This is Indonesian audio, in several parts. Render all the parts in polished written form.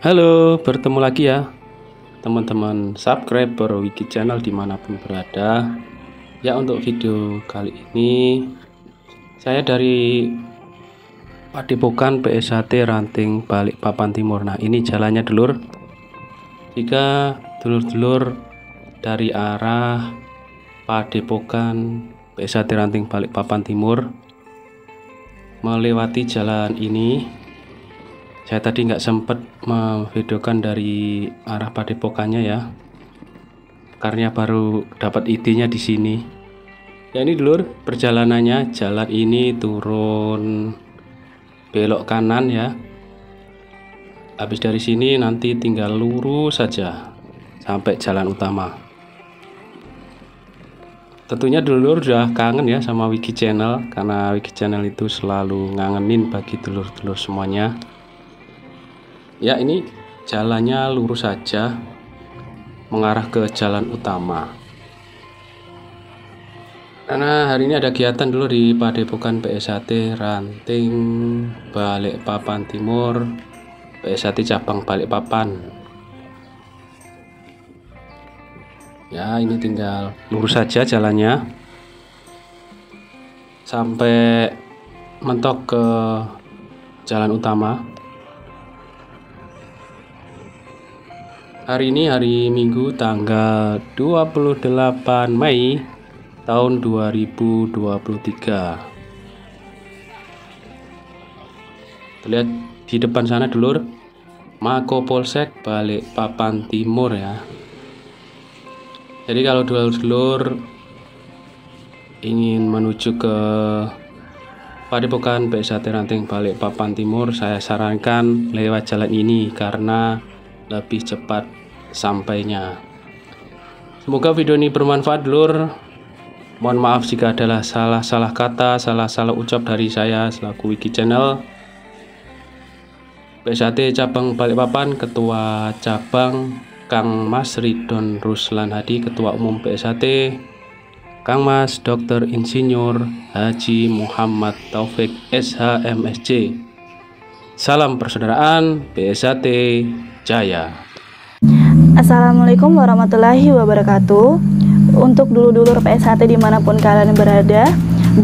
Halo, bertemu lagi ya teman-teman subscriber Wiki Channel dimanapun berada. Ya, untuk video kali ini saya dari Padepokan PSHT Ranting Balikpapan Timur. Nah, ini jalannya dulur. Jika dulur-dulur dari arah Padepokan PSHT Ranting Balikpapan Timur melewati jalan ini, saya tadi nggak sempat memvideokan dari arah padepokannya ya, karena baru dapat idenya di sini. Ya, ini dulur perjalanannya. Jalan ini turun belok kanan ya. Habis dari sini nanti tinggal lurus saja sampai jalan utama. Tentunya dulur udah kangen ya sama Wiki Channel, karena Wiki Channel itu selalu ngangenin bagi dulur-dulur semuanya. Ya, ini jalannya lurus saja mengarah ke jalan utama. Karena hari ini ada kegiatan dulu di Padepokan PSHT Ranting Balikpapan Timur, PSHT cabang Balikpapan. Ya, ini tinggal lurus saja jalannya sampai mentok ke jalan utama. Hari ini hari Minggu tanggal 28 Mei tahun 2023. Terlihat di depan sana dulur, Mako Polsek Balikpapan Timur ya. Jadi kalau dulur-dulur ingin menuju ke Padepokan PSHT Ranting Balikpapan Timur, saya sarankan lewat jalan ini karena lebih cepat sampainya. Semoga video ini bermanfaat dulur. Mohon maaf jika adalah salah kata, salah ucap dari saya selaku Wiki Channel. PSHT cabang Balikpapan, Ketua Cabang Kang Mas Ridon Ruslan Hadi, Ketua Umum PSHT Kang Mas Dr. Insinyur Haji Muhammad Taufik SHMSC. Salam persaudaraan, PSHT Jaya. Assalamualaikum warahmatullahi wabarakatuh. Untuk dulur-dulur PSHT dimanapun kalian berada,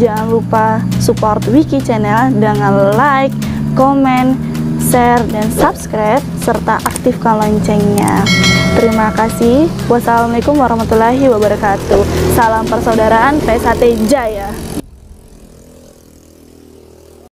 jangan lupa support Wiki Channel dengan like, komen, share, dan subscribe, serta aktifkan loncengnya. Terima kasih. Wassalamualaikum warahmatullahi wabarakatuh. Salam persaudaraan, PSHT Jaya.